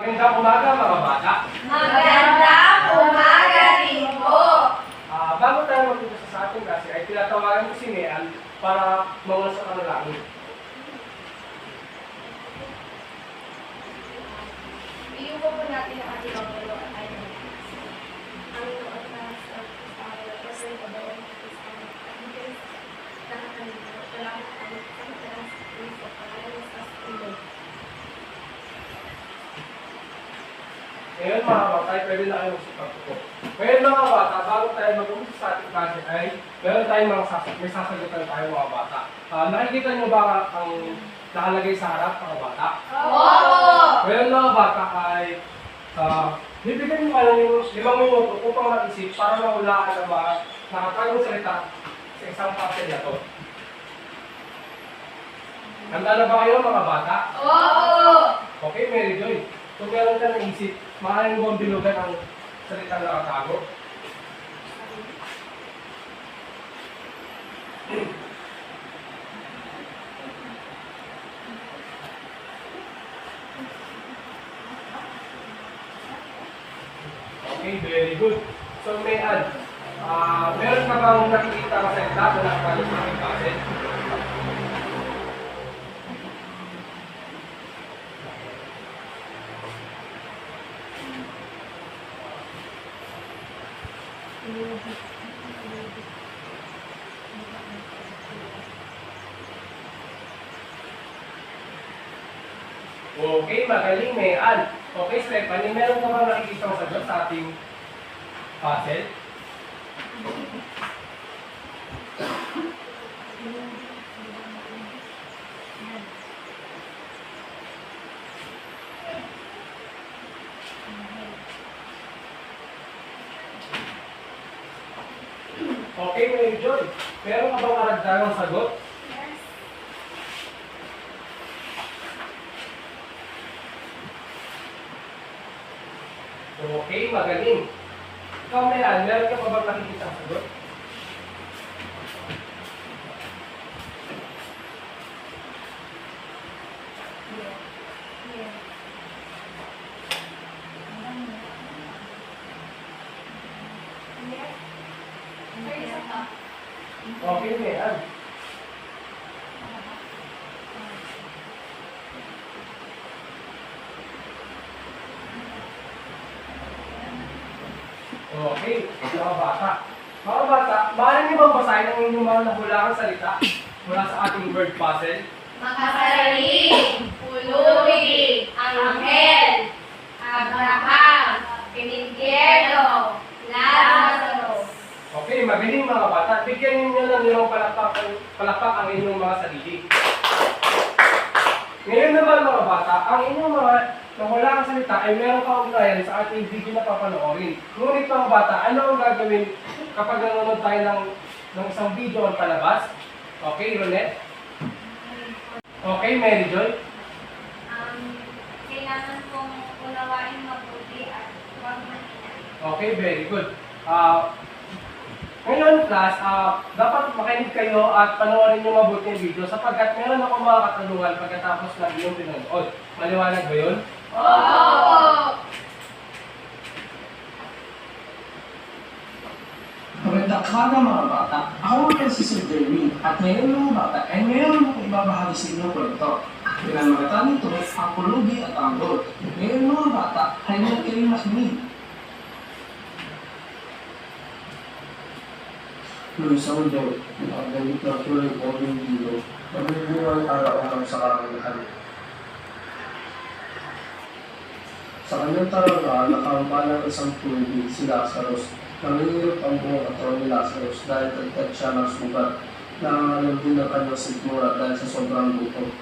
Magandang umaga mga bata. Magandang umaga rin po. Bago tayo mag-umpisa sa ating klase ay tinatawagan ko si Neal para mawala sa kanalangin. Iupo po natin ang ating Pangulo at tayo ng ang Lord na sa Panginoon, President of the Lord, at Diyos, nakakalimutan, wala kang kalimutan, sa pangalan sa Panginoon. Ngayon mga bata, ay pwede na kayo magsipagpupo. Ngayon mga bata, bago tayo mag-umpisa sa ating klase ay meron tayong may sasagutan tayo mga bata. Nakikita niyo ba ang nakalagay sa harap mga bata? Oo! Ngayon mga bata ay bibigyan mo kayo yung 5 minuto upang mag-isip para mahulaan ang mga nakatagong salita sa isang puzzle na to. Handa na ba kayo mga bata? Oo! Okay, Mary Joy. Kung meron ka naisip, maaaring mo ang bilugan ang salitang nakatago. Okay, very good. So, Mayan, meron ka bang nakikita ka salita na nakatago sa aking puzzle? Okay, magaling, Mayan. Okay, Stephanie, meron ka bang nakikita ang sagot sa ating puzzle? Okay, Mary Joy. Meron ka bang karagdagang sagot? Okay, magaling. Ikaw, Mayan, meron ka pa bang nakikita ang sagot? Okay, Mayan. Okay, mga bata. Mga bata, maaari niyo bang basahin ang inyong mga nahulangang salita mula sa ating word puzzle? Makasaling, pulubi, anghel, Abraham, Pinigero, Lazarus. Okay, magaling mga bata. Bigyan niyo ng limang palakpak ang inyong mga sarili. Ngayon naman mga bata, ang inyong mga nahulangang salita ay meron kaugnayan sa ating video na papanoorin. Ngunit mga bata, ano ang gagawin kapag nanonood tayo ng isang video ang palabas? Okay, Ronette? Okay, Mary Joy? Kailangan kong unawain mabuti at huwag mahinay. Okay, very good. Ngayon, class, dapat makinig kayo at panoorin nyo mabuti yung video sapagkat meron ako mga katanungan pagkatapos ng iyong pinanood. Maliwanag ba yun? Oo! Magandang umaga mga bata. Ako ang si Sir Jeremy at ngayon mga bata ay mayroon akong ibabahagi sa inyong kwento. Pinamagatan nito ang pulubi at ang gold. Ngayon mga bata ay huwag kayong makinig. Noong isang daw, ang galit na kulay o yung dilo, nabibungang araw-araw sa karangahan. Sa kanyang tarangka, nakampalang isang pulubi si Lazarus. Nangingirit ang buong katawan ni Lazarus dahil tagtag siya ng sugat. Nangangalam din ang kanyang sigmura dahil sa sobrang gutom.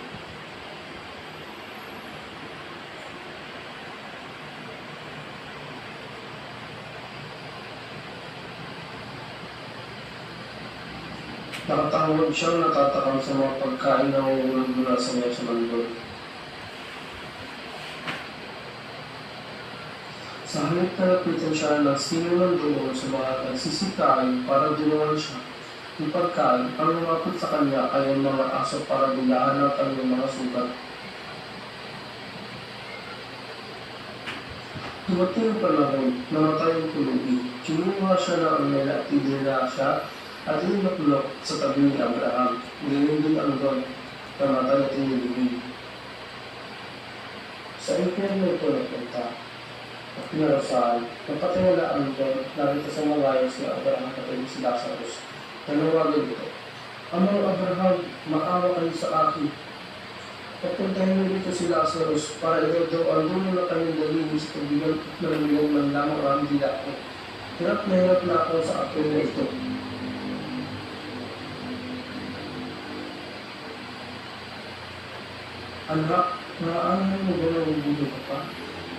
Nakatangod siyang natatakam sa mga pagkain na uulan mula sa mga sumandol. Sa halip na napitan siya ng sino ng doon sa mga nagsisikain para dinuwan siya. Yung pagkain, ang lumapit sa kanya ay ang mga aso para bilaan ang kanyang mga sugat. Dumating ang panahon, namatay ang tulubi. Kinuha siya ng Armela at tinila siya at inakulok sa tabi ni Abraham. Ngayon din ang doon, namatay at tinulubi. Sa impyerno ito napunta at pinarasal, napatay na ang doon, narito sa malayo si Abraham at si Lazarus. Tanawagan ito, Amang Abraham, maawa kayo sa akin. Papuntahin mo dito si Lazarus para ito ang dulo na kanyang dalhin sa tubigan at nalamigan man lamang ang dila ko. Hirap na ako sa apel na ito. Anak, naaano mo ba na mabudo ka pa?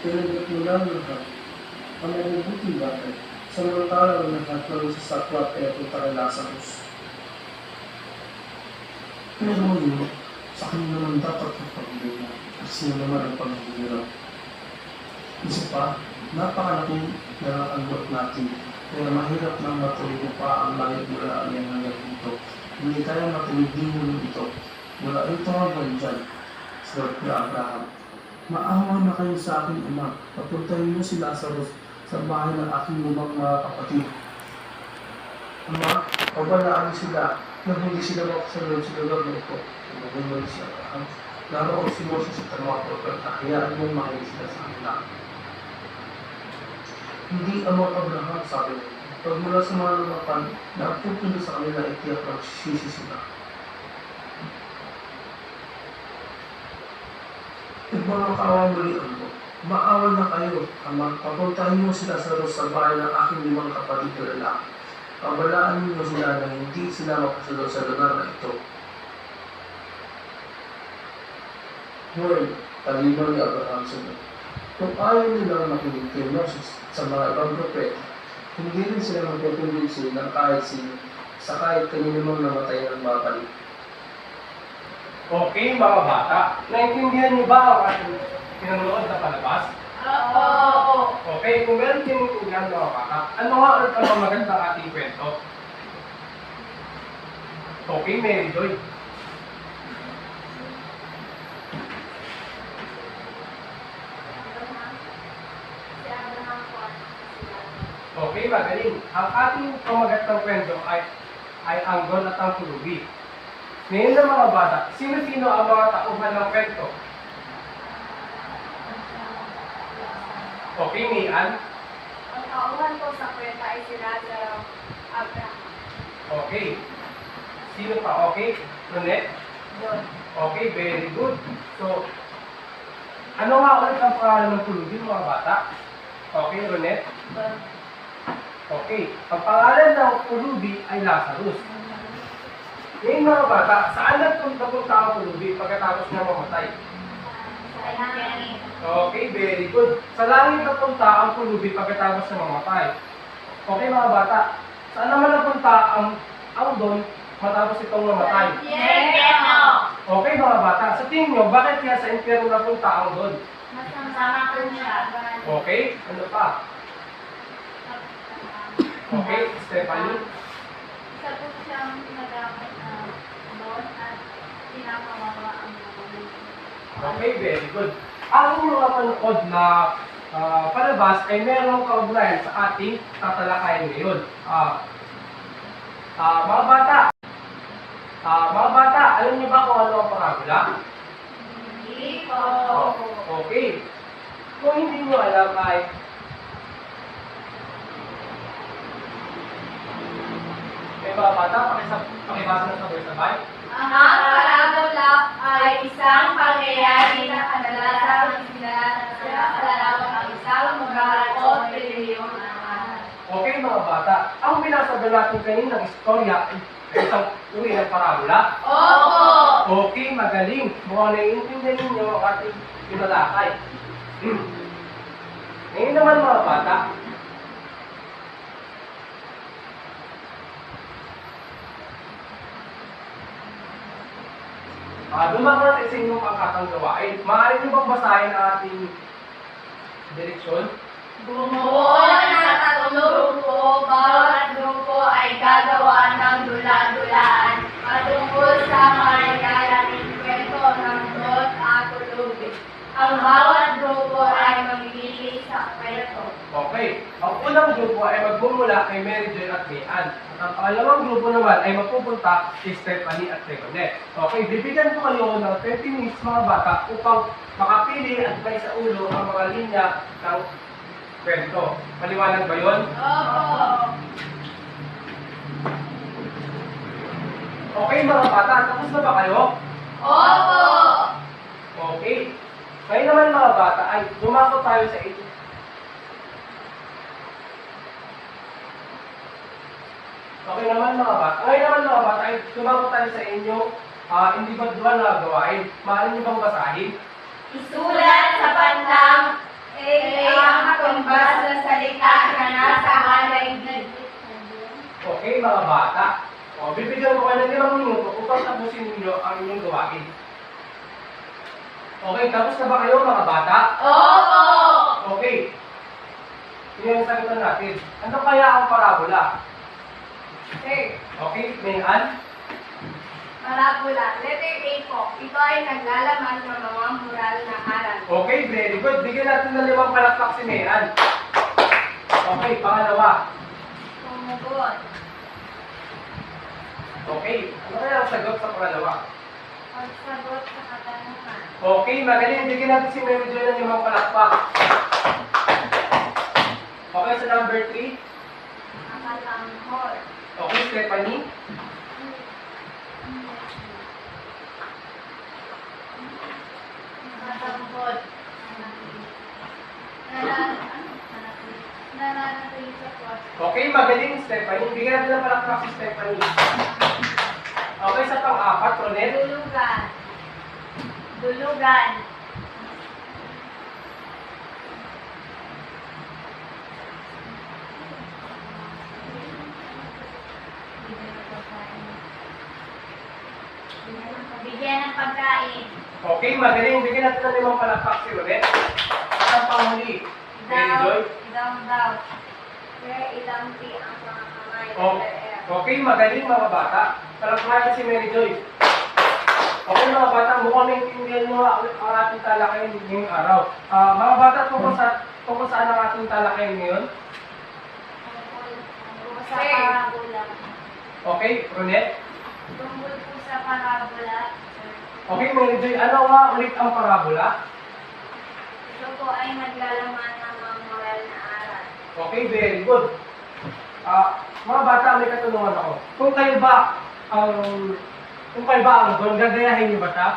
Tinagot mo lang lahat. Ang mabubuting bagay. Samantalang lahat ng sasakwat ay ito para Lazarus. Pero mo, sa kanya naman dapat ang pagbibigay at sino naman ang pagbibigay. Isa pa, napakalaking nakakanggot natin kaya mahirap nang matuloy pa ang langit mula ang hanggang dito. Hindi tayo matuloy din muli ito. Mula ito hanggang dyan, sagot ni Abraham. Maawa na kayo sa aking anak. Papuntahin niyo si Lazarus sa bahay ng aking lumang mga kapatid. Ama, pabalaan sila nang hindi sila makasunod sa lugar na ito. Nagulo si Abraham. Naroon si Moses sa Tamato at hayaan mong makinig sila sa kanila. Hindi amang Abraham, sabi niya. Pag mula sa mga lumapan na ang pupunta sa kanila ay tiyak nagsisisi sila. Nagmamakawa muli ang mo. Maawa na kayo, Ama. Papuntahin mo sila sa bahay ng aking limang kapatid na lalaki. Pabalaan mo sila na hindi sila makasunod sa lugar na ito. Ngunit, talino ni Abraham sunod. Kung ayaw nilang makinig kay Moses sa mga ibang propeta, hindi rin sila magpapundin ng kahit sino sa kahit kanino mang namatay ng babalik. Okay, mga bata. Naintindihan niyo ba ang ating pinanood na palabas? Oo. Okay, kung meron din maintindihan mga bata, ano nga ulit ang magandang ating kwento? Okay, Mary Joy. Si Abraham po at sila. Okay, magaling. Ang ating pamagat ng kwento ay ang Don at ang Pulubi. Ngayon na mga bata, sino-sino ang mga tauhan ng kwento? Okay, Mian? Ang tauhan po sa kwenta ay si Lazarus, Abraham, Okay. Sino pa? Okay. Ronette? Don. Okay, very good. So, ano nga ulit ang pangalan ng Pulubi mga bata? Okay, Ronette? Don. Okay. Ang pangalan ng Pulubi ay Lazarus. Ngayon mga bata, saan nagpunta ang Pulubi pagkatapos niya mamatay? Sa langit. Okay, very good. Sa langit napunta ang Pulubi pagkatapos niya mamatay. Okay mga bata, saan naman napunta ang Don matapos itong namatay? Impyerno. Okay mga bata, sa tingin nyo, bakit kaya sa impyerno napunta ang Don? Masama po siya. Okay, ano pa? Okay, Stephanie? Isa po siyang nagamat na doon at pinapamawa ang mga Okay, very good. Ang mga panood na palabas ay merong kaugnayan sa ating tatalakayin ngayon. Mga bata, alam niyo ba kung ano ang parabola? Hindi po. Okay. Kung hindi niyo alam ay may mga bata, pakibasa na sabay-sabay. Ang parabola ay isang pangyayari na kadalasang sinalatan sa kalalawan ng isang lugar o rehiyon ng anak. Okay mga bata, ang binasabi natin kaninang istorya ay isang uri ng parabola. Opo! Okay, magaling. Mukhang naiintindihan ninyo ang ating pinalakay. Ngayon naman mga bata, dumagat sa inyong pangkatang gawain. Maaari niyo bang basahin ang ating direksyon? Bumuo ng tatlong grupo, bawat grupo ay gagawa ng dula-dulaan patungkol sa mangyayari kwento ng Don at Pulubi. Ang bawat grupo ay mamimili sa kwento Ito. Okay. Ang unang grupo ay magmumula kay Mary Joy at Mayan. At ang pangalawang grupo naman ay mapupunta kay Stephanie at Regonet. Okay, bibigyan ko kayo ng 20 minutes mga bata upang makapili at may sa ulo ang mga linya ng kwento. Maliwanag ba yun? Opo. Okay mga bata, tapos na ba kayo? Opo. Okay. Ngayon naman mga bata ay dumako tayo sa inyo. Okay naman mga bata. Ngayon naman mga bata ay dumako tayo sa inyo individual na gawain. Maaari niyo bang basahin? Isulat sa pantang ang katumbas na salita na nasa halaygid. Okay mga bata. O, bibigyan ko kayo ng 5 minuto upang tapusin ninyo ang inyong gawain. Okay, tapos na ba kayo mga bata? Opo. Okay. Yun yung sagutan natin. Ano kaya ang parabola? Sir, Okay, Mayan? parabola. Letter A po. Ito ay naglalaman ng mga moral na aral. Okay, very good. Bigyan natin ng 5 palakpak si Mayan. Okay, pangalawa. Tumugot. Okay, ano kaya ang sagot sa pangalawa? Pagsagot sa katanungan. Okay, magaling. Bigyan natin si Mary Joy ng 5 palakpak. Okay, sa number 3. Nakatanghol. Okay, Stephanie. Nakatanghol. Nananatili sa kwarto. Okay, magaling, Stephanie. Bigyan natin ng palakpak si Stephanie. Okay, sa pang-4, Ronel. Dulugan. Dulugan. Bigyan ng pagkain. Okay, magaling. Bigyan natin ng 5 palakpak si Ronel. At ang panghuli, Mary Joy. Daw. Kaya ilang ti ang mga kamay. Oh, Letter F. okay, magaling mga bata. Palakpakan si Mary Joy. Okay mga bata, mukhang naintindihan nyo ang ating talakayin ngayong araw. Mga bata, tungkol saan ang ating talakayin ngayon? Tungkol sa parabola. Okay, Ronel. Tungkol po sa parabola. Okay, Mary Joy, ano nga ulit ang parabola? Ito po ay naglalaman ng mga moral na aral. Okay, very good. Mga bata, may katanungan ako. Kung kayo ba ang doon, gagayahin niyo ba siya?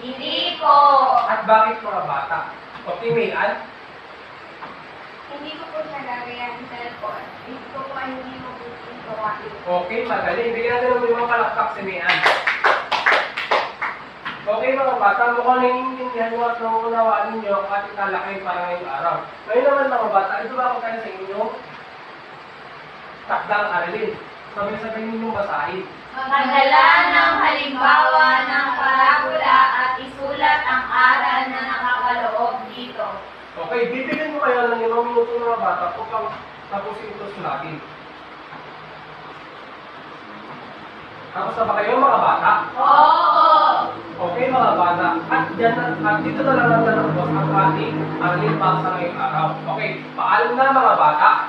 Hindi po. At bakit mga bata? Okay, Mayan? Hindi ko po siya gagayahin dahil po. Ito po ay hindi mabuting gawain. Okay, magaling. Bigyan natin ng 5 palakpak si Mayan. Okay mga bata, mukhang naiintindihan nyo at nangunawaan ninyo ang ating talakay para ngayong araw. Ngayon naman mga bata, ito ba ako tayo sa inyong takdang aralin? Sabi-sabihin ninyong basahin. Magdala ng halimbawa ng parabola at isulat ang aral na nakakaloob dito. Okay, bibigyan ko kayo ng 5 minuto mga bata upang tapusin ito sulatin. Tapos na ba kayo mga bata? Oo! Okay mga bata, at dito na lang natatapos ang ating aralin para sa ngayong araw. Okay, paalam na mga bata.